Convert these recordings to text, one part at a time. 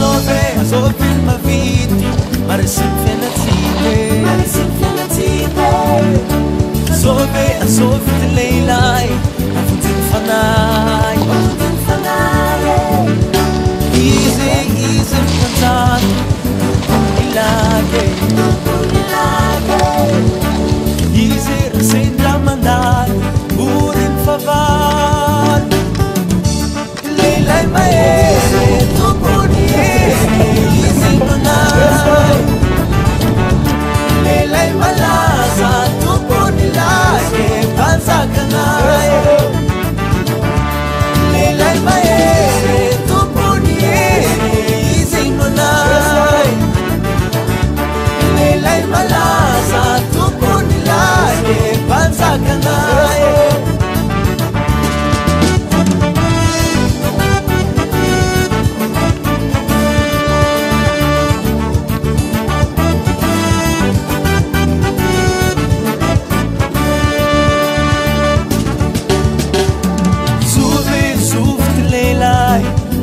azove mavity maresy fianatsite azove ty leilay afontiny fanay izy mitanjaky izy rasendra mandalo oriny favaly leilay mahery tompony izy manay leilay malaza tompony lake panjakanay leilay mahery tompony izy manay leilay malaza tompony lake panjakanay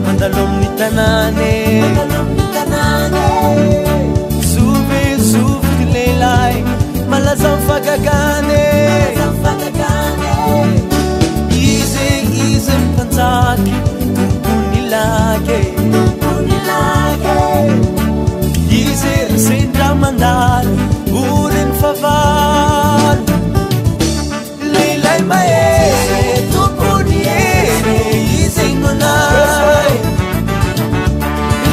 Mandalomni tanane Suve tilelai malazam fagagane Ize mpanzaki tumpuni lake Ize sendra mandal urin faval Leilai maere tumpuni ize ngonai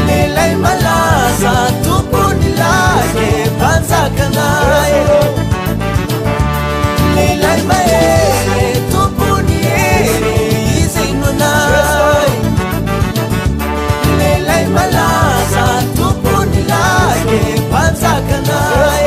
Leilai malaza tumpuni lake panjakanay Leilai maere tumpuni izy ngonay Leilai malaza tumpuni lake panjakanay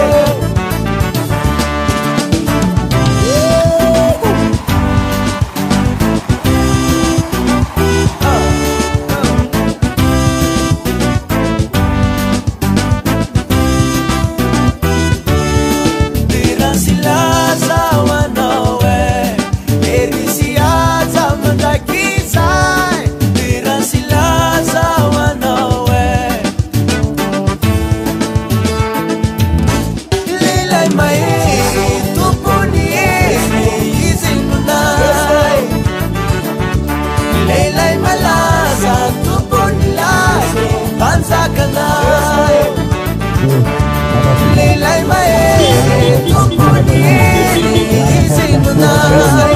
Leilai maere tumpuni izy ngonay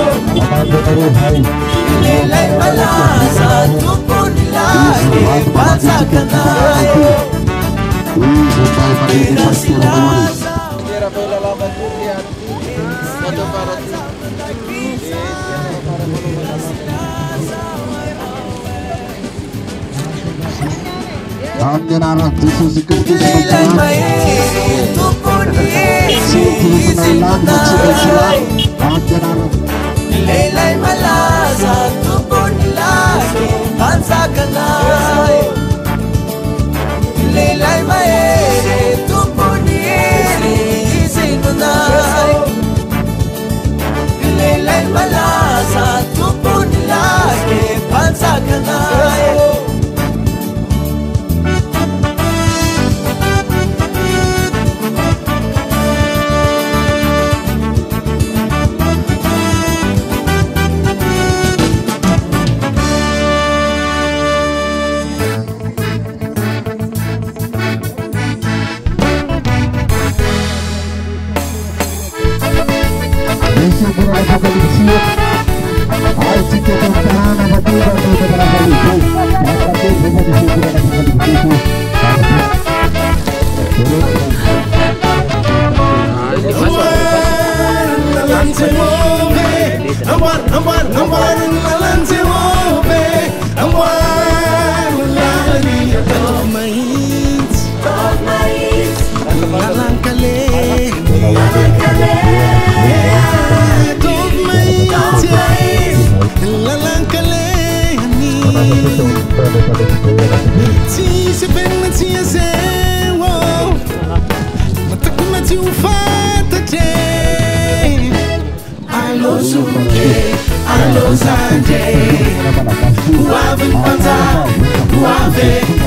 Leilai malaza tumpuni lake panjakanay Era pela lava durian Foto para Leilai maere tumpuni izy ngonay Leilai malaza tumpuni lake panjakanay Leilai maere tumpuni izy ngonay Leilai malaza tumpuni lake panjakanay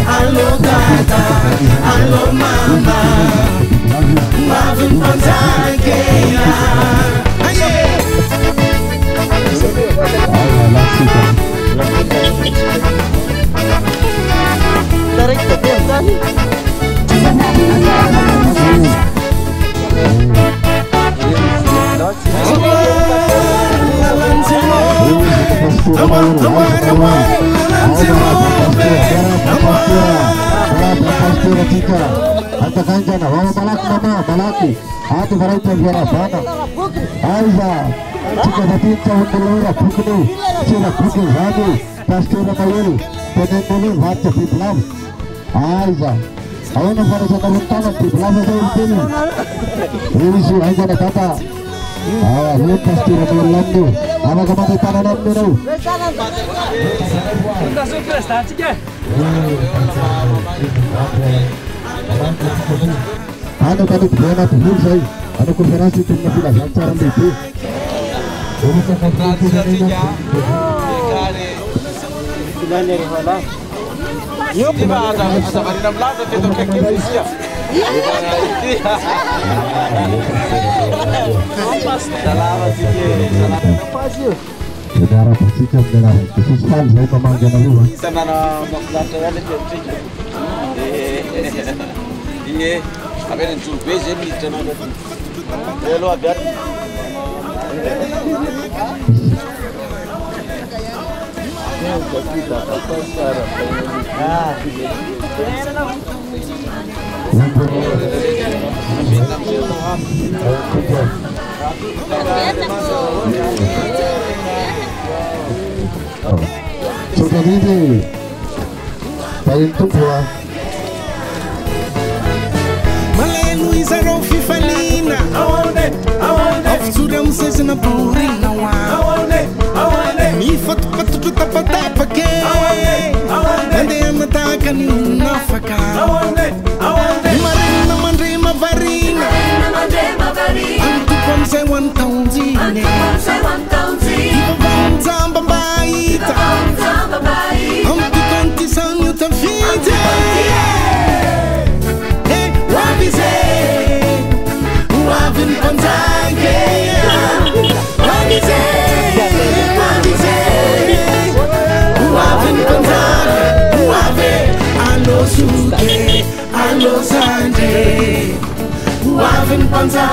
Allo alô mama, wave mpanzakeya. Tarik tepian tadi. Ayo para sa taluntanan, piplasa sa ultimo. Isi ay na kata. Yun pasti na tulando. Ama kamatay pananan mo raw. Ano tadi pena tuhul say. Ano ko pera si tunna pila sancaran dito. Ano ka kontrata sa tiya? Bilanya wala. Yuk, ada kanina belakang itu kayak siap. Salamat sih. Saudara bersikap dengan kesusahan saya memanggil dulu. Sana na maklata itu. Iya, apa yang cuci jadi tenan. Lalu agar kita apa sekarang? Sudah ini, paling tua. Malay Luisa Rofi Falina. I want it. Off to them says in a pouring now. I want it. Me fat to tapa ke. And they am attacking you nafaka. I want it. Marina mandrima varina. Antu pom say 1,000. Iba bang zamba baita. Antu konti san you ta fite. Hey, wabize. Wabin panzake. Wabize. Alo suke, alo sande, wavin panza,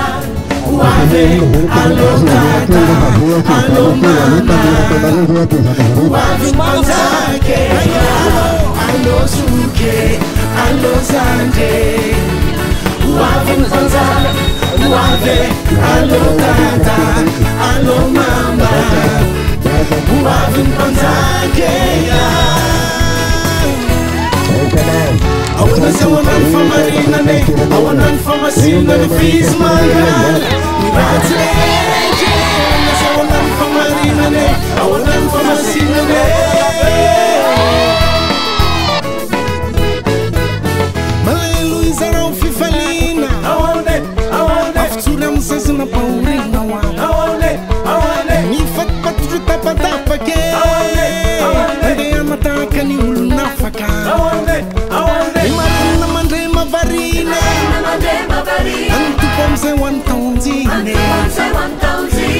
wave, alo kata, alo mama, wavin panza ke, alo suke, alo sande, wavin panza, wave, alo kata, alo mama, wavin panza ke. I wanna say one man for Marina, I want one for my sin and the fees, my God. We ride today, I wanna say one man for Marina, I want one for my sin and Malay Luisa Rofi Falina. I want it. Off to them says in a pouring now. I want it. Me fat patru tapa ke. I want it. And they am attacking you nafaka. I want it. Marina mandrema varina. Antu pom say 1,000.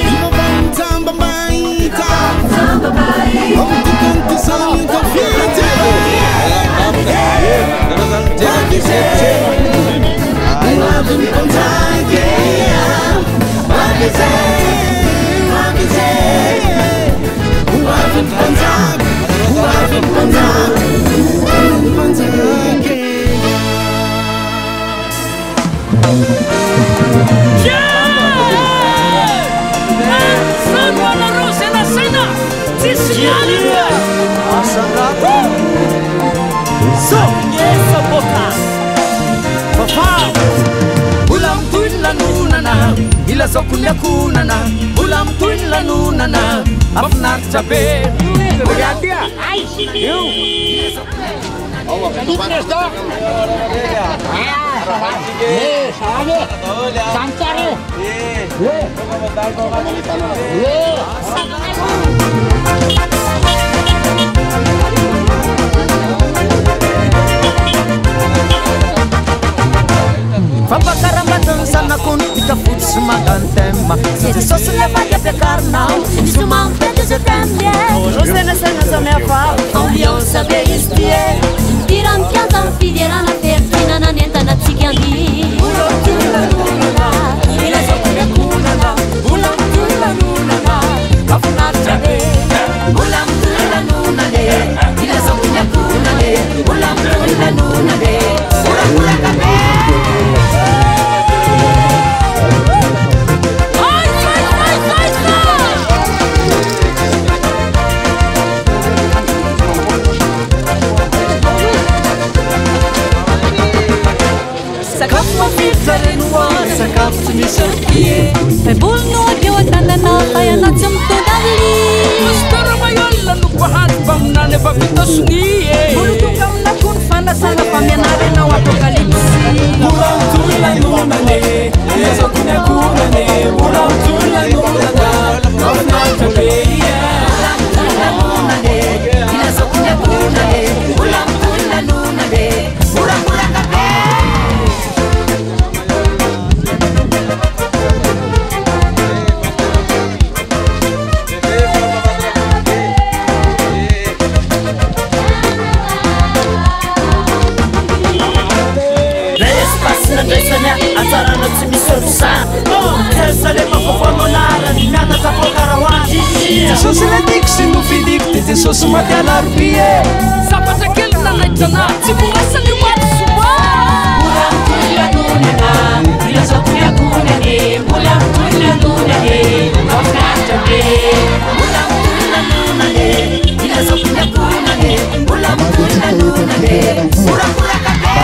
Iba bang zamba baita. Antu kanti san you ta fite. Wavin panzake. Wavin panzake. Ulam tuin lanunana, ila sokunya kunana. Ulam tuin lanunana, afnar cabe. Berada, you. Oh, fitness dong. Sancar. mangantemma se sosso le voglia per carnau su mante de settembre non se ne sa me fa on lion sabe istie tiran pianta fidiera na pertina na nenta na tsikiandi ulo tula luna ila sokuna kuna ulo tula luna afuna chabe ulam tula luna de ila sokuna kuna de ulam tula luna de ura ura kabe sakafo misy pie bolno eo atanana tayanatsim todali mastara mayolna loko hanba aminany efa vitasoni olotonga aminakony fanasana famianarenao apokalipsy moramtolanonane iazakonyakonane moramtolanonana afinatabe moramtolanonane iazakonyakonane moramtolanonane moramorakabe atsarana tsy misy orosana jesale mafafamonara mianatra pokarahoazy jesosy le tiky sy nofiliko de jesosy matianarobie sabatra kely nanaitana tsy morasany oasoa molamtolanonana ilazakoyakonane molamtolanonane afnatrabe molamtolanonane ilazakoyakonane molamtolanonane moramorakabe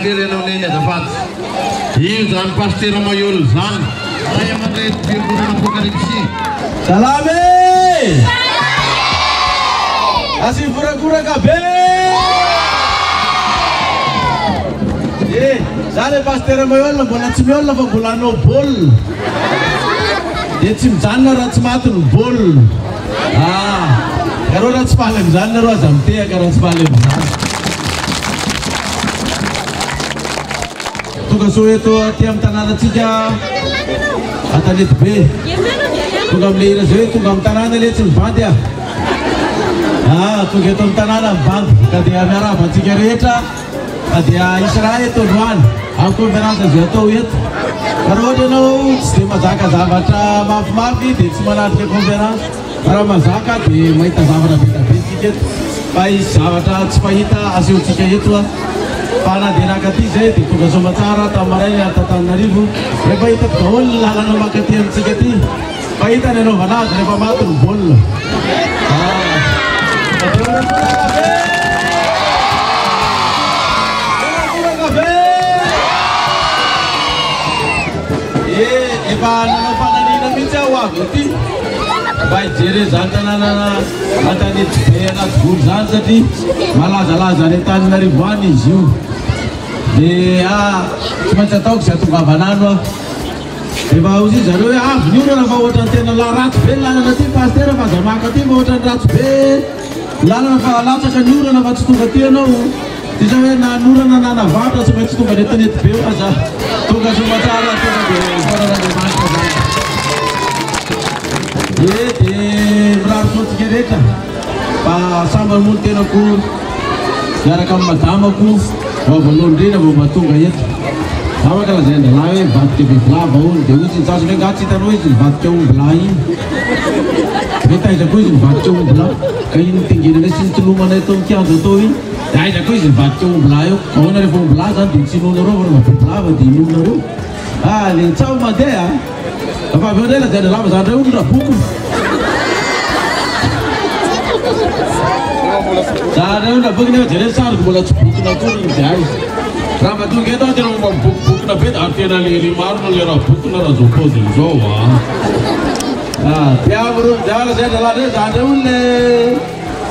Kira no nene dapat. Ini zan pasti Ramayul zan. Saya melihat biar bukan isi. Salame. Asih pura-pura kabe. Zane pasti Ramayul bola cimiol lah bola no bol. Dia cim zan lah matun bol. Kalau rat sepalem zan lah zamte ya kalau sepalem. Tugas itu tiap tanah saja, atau di tepi. Tugas beli itu tugas tanah ni lecin bandia. Tugas itu tanah band. Kadia merah banci kereta, kadia Israel itu duan. Aku berasa jatuh itu. Kalau dia no, setiap zakat zakat maaf di semua ada konferensi. Kalau zakat di mereka zakat kita sedikit. Baik zakat sepahita asyik sedikit itu. Pana dina kati zai tu ga समाचार ta maraya ta naribu re bai ta dhol lagana makati am sigati bai ta neno bana re ba matru bol eba nana pana ni na mincha wa gati bai jere zantana na atani bela gur zanzati mala jala jane tan naribani jiu cuma tahu satu kabanan loh. Sebab usi jaru ya, nyuruh nak bawa dan tena larat bel, lana nanti pasti ada pasal makati bawa dan rat bel, lana nak lalat sekarang nyuruh nak baca tu katian loh. Tidak ada nyuruh nak bawa sampai tu katian itu bel aja. Tu kan cuma cara tu bel, orang ada macam mana. Berarti kereta, pas sambil muntir aku, jarak kamu tamu aku. Oh belum dia nak batu gaya. Sama kalau saya dah lain bat ke belah bau, dia uji sahaja dengan gaji tanah itu bat jauh belai. Kita itu kuis bat jauh belah. Kain tinggi ni sini tu mana itu kian tu tu ini. Dah itu kuis bat jauh belai. Kau nak pun belah kan di sini nuru baru belah di nuru. Ni cakap macam ya. Apa benda lah jadi lama sahaja udah buku. Sahaja udah begini jadi sahaja bola buku nak turun jauh. Ramai tu kita jangan buku nak bed artinya lili maru lera buku nak rajuk pun jauh. Tiap baru jalan saya jalan sahaja ulle.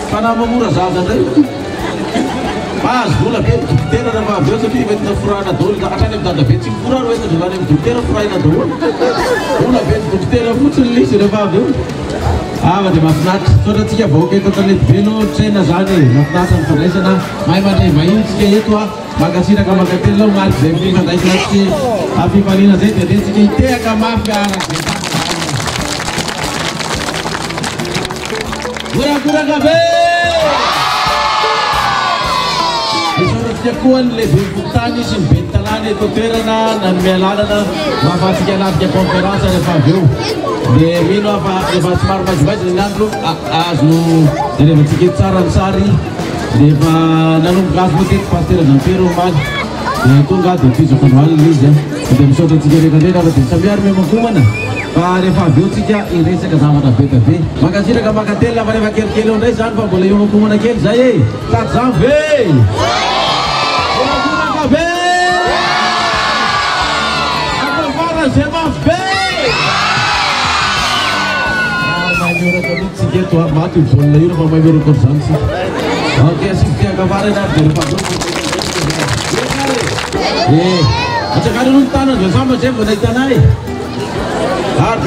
Karena memurah sahaja tu. Pas bola bed tera nama biasa tu bed nak furana dulu. Kata ni dah bed sing furana itu jalan ni tera furana dulu. Bola bed tera futsal ni sudah bagus. Macam mana? Sudah tiga bukit tu terlihat beno cina zane, macam apa sana? Mai tiga itu maka sih nak makan telur mat, beli mat ice latte, api palina zet, jadi sih tiga kamar kan. Kurang kabe. Sudah tiga kuan lebih bukti sih bentalan itu terana dan melana na, maka sih kan ada konferensi ada Fabio. De mino apa de basmar basbaj nandru asnu de bersikit saran sari de ba nanum gas butit pasti na pero mag de tu ga de piso con wal lija de so de tigere de da de sabiar me kumana pa de fa biotika in resa ka sama da betabe maka sira ka maka tela bare bakel kelo dai san pa bole yo kumana kel sai tak sam ve kumana ka ve apa para sema ve sikit tu mati pun lagi rumah mai baru konsansi. Okey sikit kabar dah berapa tu? Macam kalau nuntan tu sama je boleh tanah.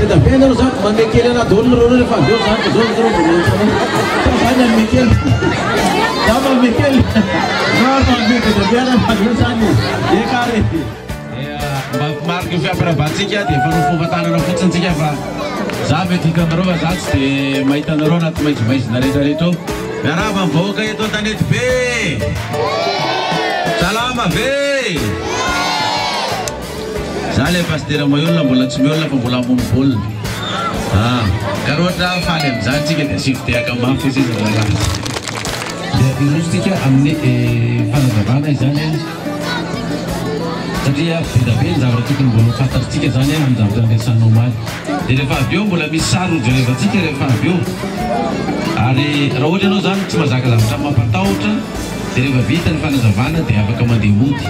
Kita pendar usah memikirkan nak dollar lepas dia usah dollar saja mikir. Siapa mikir? Siapa mikir? Biar apa dia sana? Dia kari. Mark juga berapa sikit dia perlu batalan nak putsan sikit apa? Sabe tika naroba zatste maita narona mais nare to garaba boga e to tanet be salama be sale pastira moyola bola chmiola pa bola mumpul garota falem zanti ke shift ya kam mafisi zala de ilustika amne fana bana izane satria beda be ny zavatra tokony mbola fantatritsika zany amin'ny zavatra ampiasanao maly dia rehefa avy eo mbola misy sarojo rehefatsika rehefa avy eo ary raha ohatra ianao zany tsy mahazaka zavatra mampatahotra dia rehefa vita ny fanazavana dia afaka mandeha mody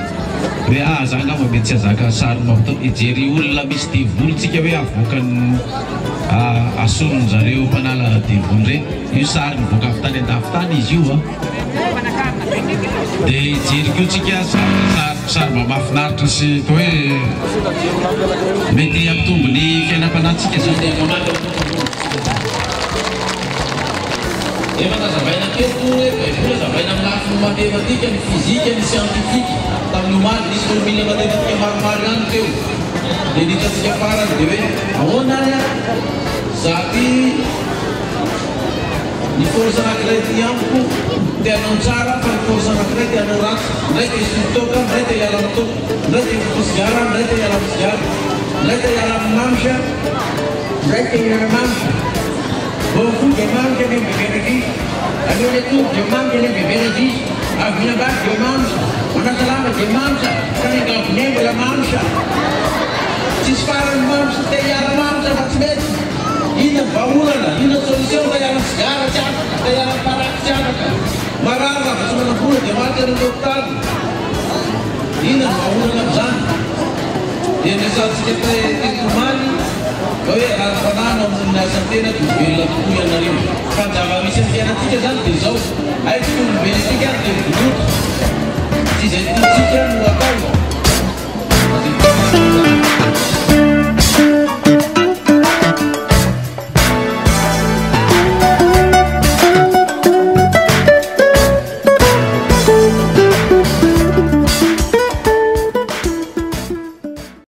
hoe za angamba mety tsy hazaka sary mampatao ijery olona misy devolontsika hoe avoakany asorony zareo mpanala devoly reny io sary mivoaka avy tany andafitany izy io dia ijery keo tsika sary mba mahafinaritra sy atao hoe mety ampitombo ny fiainam-panahytsika zany dia mamaky efa tazavaina keto hoe baiboly zavaina amin'ny lafiny matevatika ny fizika ny scientifique tamin'ny omaly nisy formule matevatika maromaro ihany teo dia nitatsika farany dia hoe ahoana any zaty ny force anankiray ty amiko dia anao tsara fa ny force anankiray dia anao ratsy ndray dia izy mitoka ndray dia hiala mitoka ndray dia fosigara ndray dia hiala misigara ndray dia hiala mamsa ndray dia hiala mamsa Beaucoup de membres de l'énergie, alors les tours de membres de l'énergie, à Vinabat de membres, on a salama de membres, on est dans le la manche. Si je parle de membres, c'est y a la manche à votre mettre. Il n'y a pas une solution, il y a la cigare, il y a la paractiana. Marara, parce qu'on a voulu demander le docteur. Il n'y a pas une zone. Il y a des choses qui étaient mal. Hoe ara-panana amin'ny asantena dia velona tokoa ianareo fa ny zava-misy amin'ny fiainantsika zany dia zao aitsika olombelontsika dia vonoto tsy izay tontsika no